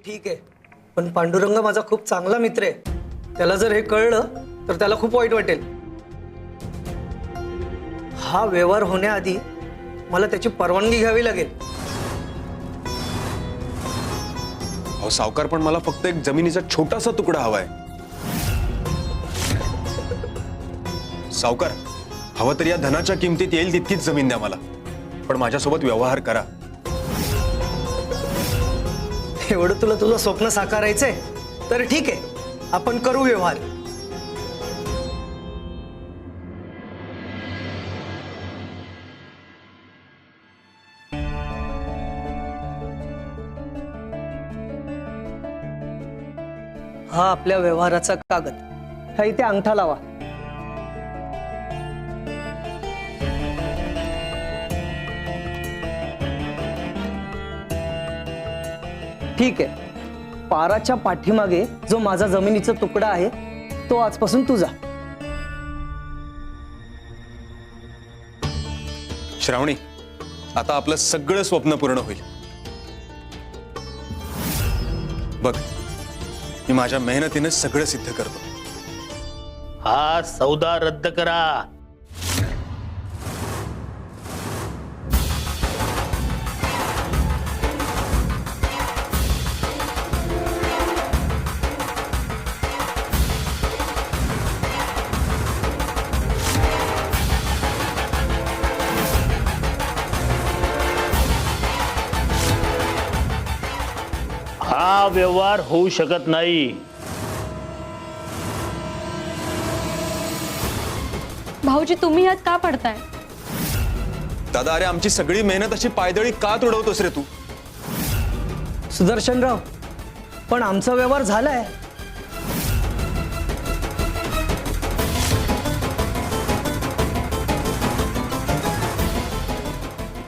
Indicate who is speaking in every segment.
Speaker 1: ठीक आहे, पण पांडुरंग माझा खूप चांगला मित्र आहे. त्याला जर हे कळलं तर त्याला खूप वाईट वाटेल. हा व्यवहार होण्याआधी मला त्याची परवानगी घ्यावी लागेल.
Speaker 2: अहो सावकार, पण मला फक्त एक जमिनीचा छोटासा तुकडा हवाय. सावकार, हवं तर या धनाच्या किमतीत येईल तितकीच जमीन द्या मला, पण माझ्यासोबत व्यवहार करा.
Speaker 1: एवढं तुला तुझं स्वप्न साकारायचंय तर ठीक आहे, आपण करू व्यवहार. हा आपल्या व्यवहाराचा कागद. हा इथे अंगठा लावा. ठीक आहे, पाराच्या पाठीमागे जो माझा जमिनीचा तुकडा आहे तो आजपासून तुझा.
Speaker 2: श्रावणी, आता आपलं सगळं स्वप्न पूर्ण होईल. बघ, मी माझ्या मेहनतीने सगळं सिद्ध करतो.
Speaker 3: हा सौदा रद्द करा. हा व्यवहार होऊ शकत नाही.
Speaker 4: भाऊजी, तुम्ही यात का पडताय?
Speaker 2: दादा, अरे आमची सगळी मेहनत अशी पायदळी का तुडवतोस रे तू?
Speaker 1: सुदर्शनराव, पण आमचा व्यवहार झालाय.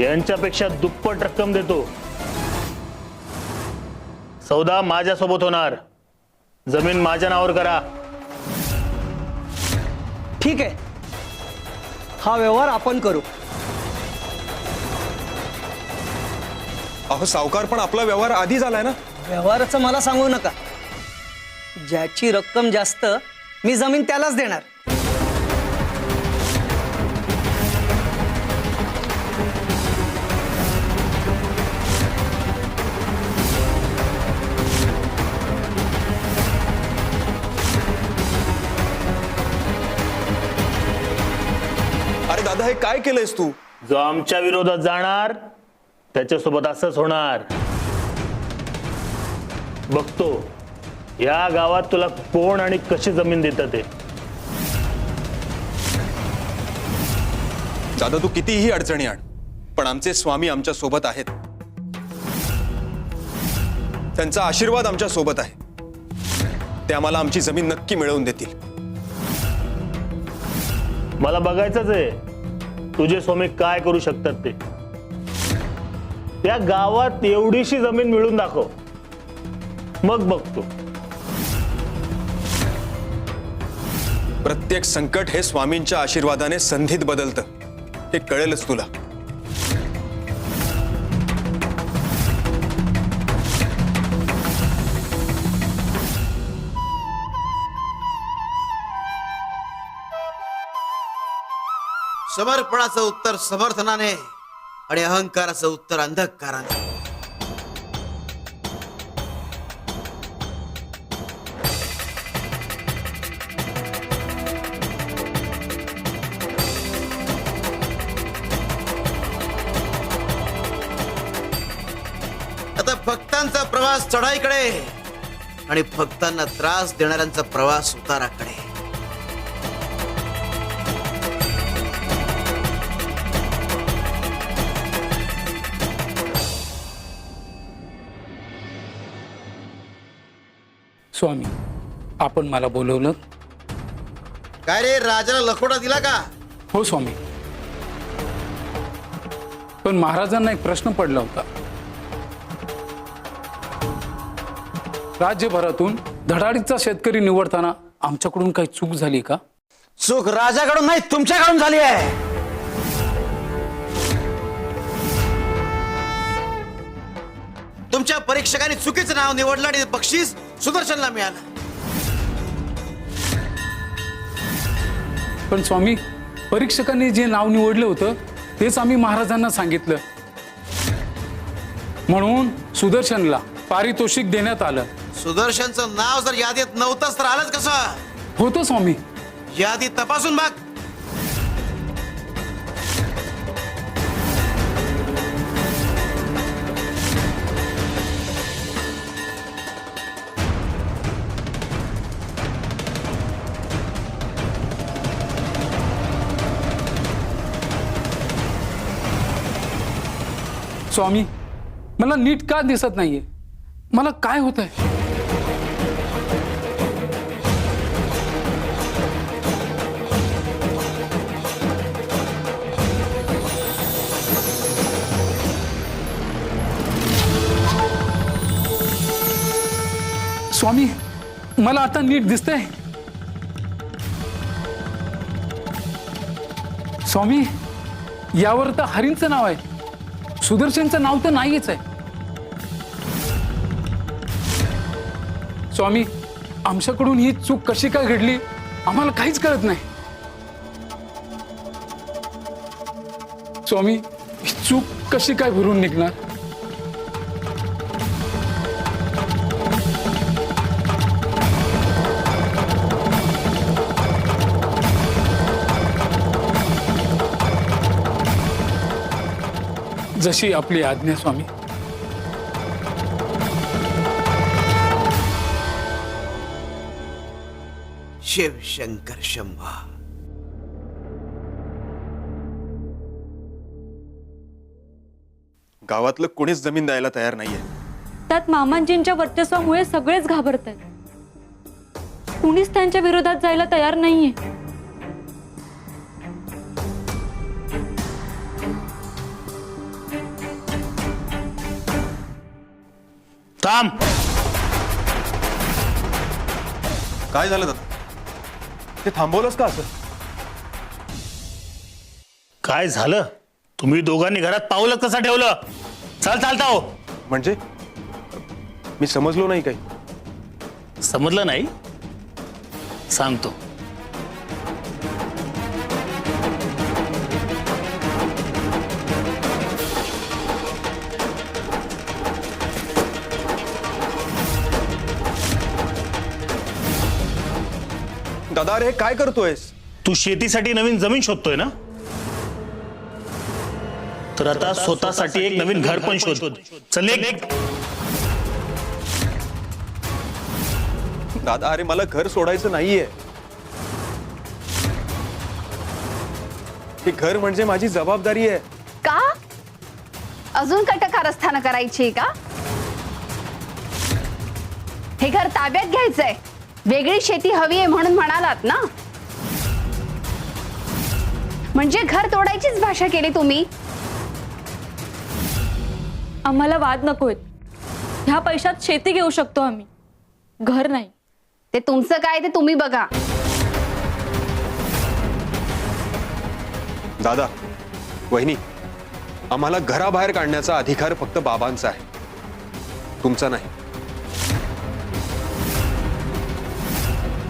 Speaker 3: यांच्यापेक्षा दुप्पट रक्कम देतो. सौदा माझ्यासोबत होणार. जमीन माझ्या नावावर करा.
Speaker 1: ठीक आहे, हा व्यवहार आपण करू.
Speaker 2: अहो सावकार, पण आपला व्यवहार आधी झालाय ना.
Speaker 1: व्यवहाराचं मला सांगू नका. ज्याची रक्कम जास्त मी जमीन त्यालाच देणार.
Speaker 2: अरे दादा, हे काय केलंयस तू?
Speaker 3: जो आमच्या विरोधात जाणार त्याच्यासोबत असंच होणार. बघतो या गावात तुला कोण आणि कशी जमीन देतं ते.
Speaker 2: दादा, तू कितीही अडचणी आण, पण आमचे स्वामी आमच्या सोबत आहेत. त्यांचा आशीर्वाद आमच्या सोबत आहे. ते आम्हाला आमची जमीन नक्की मिळवून देतील.
Speaker 3: मला बघायचंच आहे तुझे स्वामी काय करू शकतात ते. त्या गावात एवढीशी जमीन मिळून दाखव, मग बघतो.
Speaker 2: प्रत्येक संकट हे स्वामींच्या आशीर्वादाने संधीत बदलतं, हे कळेलच तुला.
Speaker 5: समर्पणाचं उत्तर समर्थनाने आणि अहंकाराचं उत्तर अंधकाराने. आता भक्तांचा प्रवास चढाईकडे आणि भक्तांना त्रास देणाऱ्यांचा प्रवास उताराकडे.
Speaker 6: स्वामी, आपण मला बोलवलं?
Speaker 5: काय रे, राजाला लखोटा दिला का?
Speaker 6: हो स्वामी, पण महाराजांना एक प्रश्न पडला होता. राज्यभरातून धडाडीचा शेतकरी निवडताना आमच्याकडून काही चूक झाली का?
Speaker 5: चूक राजाकडून नाही, तुमच्याकडून झाली आहे. तुमच्या परीक्षकांनी चुकीचं नाव निवडलं आणि बक्षीस सुदर्शनला मिळालं.
Speaker 6: पण स्वामी, परीक्षकांनी जे नाव निवडलं होतं तेच आम्ही महाराजांना सांगितलं, म्हणून सुदर्शनला पारितोषिक देण्यात आलं.
Speaker 5: सुदर्शनचं नाव जर यादीत नव्हतंच तर आलंच कसं?
Speaker 6: होतं स्वामी.
Speaker 5: यादी तपासून बघ.
Speaker 6: स्वामी, मला नीट का दिसत नाहीये? मला काय होत आहे? स्वामी, मला आता नीट दिसतंय. स्वामी, यावर तर हरींचं नाव आहे, सुदर्शनचं नाव तर नाहीच आहे. स्वामी, आमच्याकडून ही चूक कशी काय घडली आम्हाला काहीच कळत नाही. स्वामी, ही चूक कशी काय भरून निघणार? जशी आपली आज्ञा स्वामी.
Speaker 5: शिव शंकर शंभा.
Speaker 2: गावातलं कोणीच जमीन द्यायला तयार नाहीये.
Speaker 4: त्यात मामांजींच्या वर्चस्वामुळे सगळेच घाबरत आहेत. कुणीच त्यांच्या विरोधात जायला तयार नाहीये.
Speaker 3: थांब.
Speaker 2: काय झालं दादा? ते थांबवलंस का असं?
Speaker 3: काय झालं? तुम्ही दोघांनी घरात पाऊल कसं ठेवलं? चालता हो.
Speaker 2: म्हणजे मी समजलो नाही काही.
Speaker 3: समजलं नाही? सांगतो.
Speaker 2: दादा, अरे काय करतोयस?
Speaker 3: तू शेतीसाठी नवीन जमीन शोधतोय ना? तर आता स्वतःसाठी एक नवीन घर पण शोध. चल निघ.
Speaker 2: दादा, अरे मला घर सोडायचं नाहीये. हे घर म्हणजे माझी जबाबदारी आहे.
Speaker 7: का अजून कटकारस्थानं करायची का? हे घर ताब्यात घ्यायचंय. वेगळी शेती हवी आहे म्हणून म्हणालात ना? म्हणजे घर तोडायचीच भाषा केली तुम्ही.
Speaker 4: आम्हाला वाद नकोय. ह्या पैशात शेती घेऊ शकतो आम्ही, घर नाही.
Speaker 7: ते तुमचं काय ते तुम्ही बघा.
Speaker 2: दादा, वहिनी, आम्हाला घराबाहेर काढण्याचा अधिकार फक्त बाबांचा आहे, तुमचा नाही.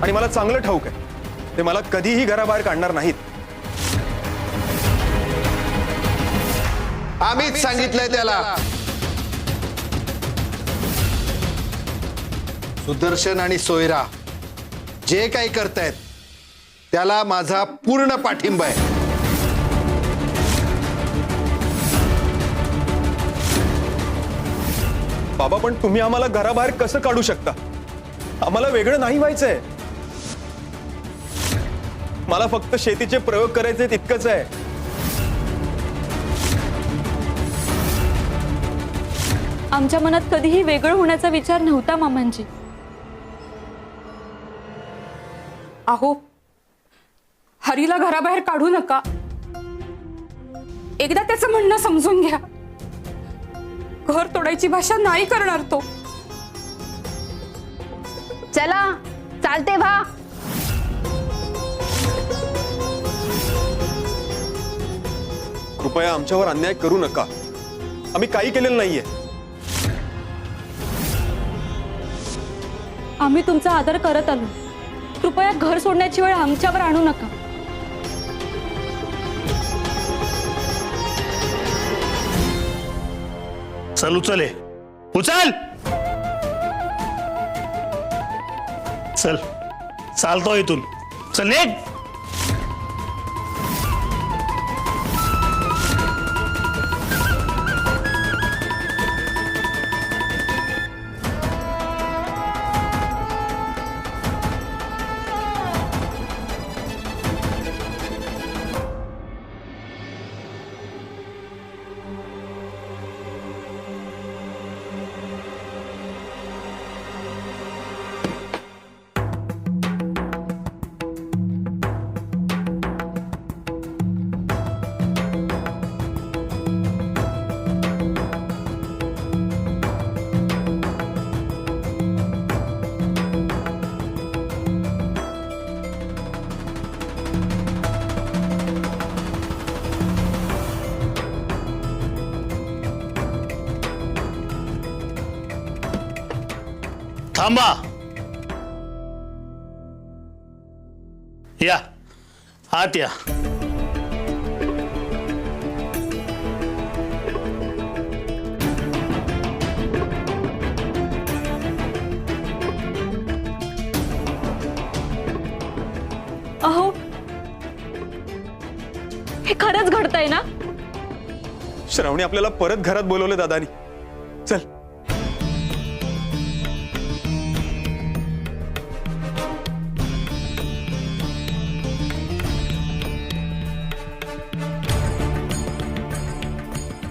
Speaker 2: आणि मला चांगलं ठाऊक आहे, ते मला कधीही घराबाहेर काढणार नाहीत.
Speaker 8: आम्हीच सांगितलंय त्याला. सुदर्शन आणि सोयरा जे काही करतायत त्याला माझा पूर्ण पाठिंबा आहे.
Speaker 2: बाबा, पण तुम्ही आम्हाला घराबाहेर कसं काढू शकता? आम्हाला वेगळं नाही व्हायचंय. मला फक्त शेतीचे प्रयोग करायचे तितकंच आहे.
Speaker 4: आमच्या मनात कधीही वेगळं होण्याचा विचार नव्हता मामांजी.
Speaker 9: अहो, हरीला घराबाहेर काढू नका. एकदा त्याचं म्हणणं समजून घ्या. घर तोडायची भाषा नाही करणार तो.
Speaker 7: चला, चालते व्हा.
Speaker 2: कृपया आमच्यावर अन्याय करू नका. आम्ही काही केलेलं नाहीये.
Speaker 4: आम्ही तुमचा आदर करत आलो. कृपया घर सोडण्याची वेळ आमच्यावर आणू नका.
Speaker 3: चल उचल हे. उचल. चल चालतो इथून. चल निघ. थांबा. या आत या.
Speaker 4: अहो, हे खरंच घडतंय ना?
Speaker 2: श्रावणी आपल्याला परत घरात बोलवलं दादानी. चल.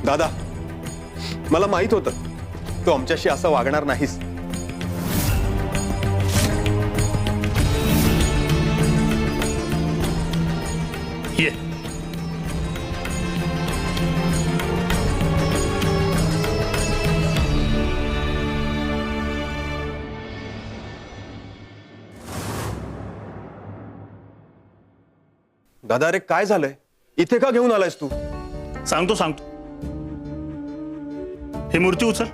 Speaker 2: दादा, मला माहित होतं तू आमच्याशी असं वागणार नाहीस.
Speaker 3: ये.
Speaker 2: दादा, अरे काय झालंय? इथे का घेऊन आलायस तू?
Speaker 3: सांगतो सांगतो. ही मूर्ती उचल.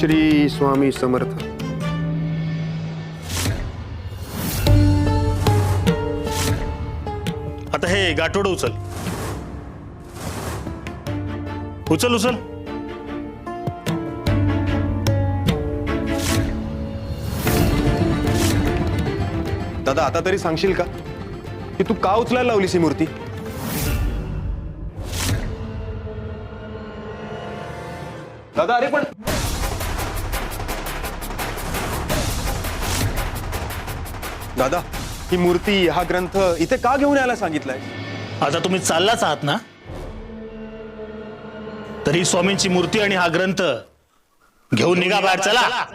Speaker 8: श्री स्वामी समर्थ.
Speaker 3: आता हे गाठोडं उचल. उचल उचल.
Speaker 2: दादा, आता तरी सांगशील का की तू का उचलायला लावलीस ही मूर्ती? दादा, अरे पण दादा, ही मूर्ती, हा ग्रंथ इथे का घेऊन यायला सांगितलंय?
Speaker 3: आता तुम्ही चाललाच आहात ना, तरी स्वामींची मूर्ती आणि हा ग्रंथ घेऊन निघा बाहेर. चला.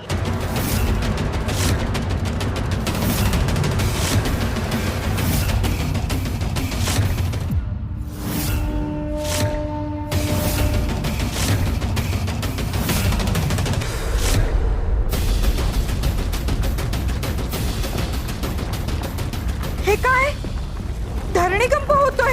Speaker 9: हे काय? धरणीकंप होतोय.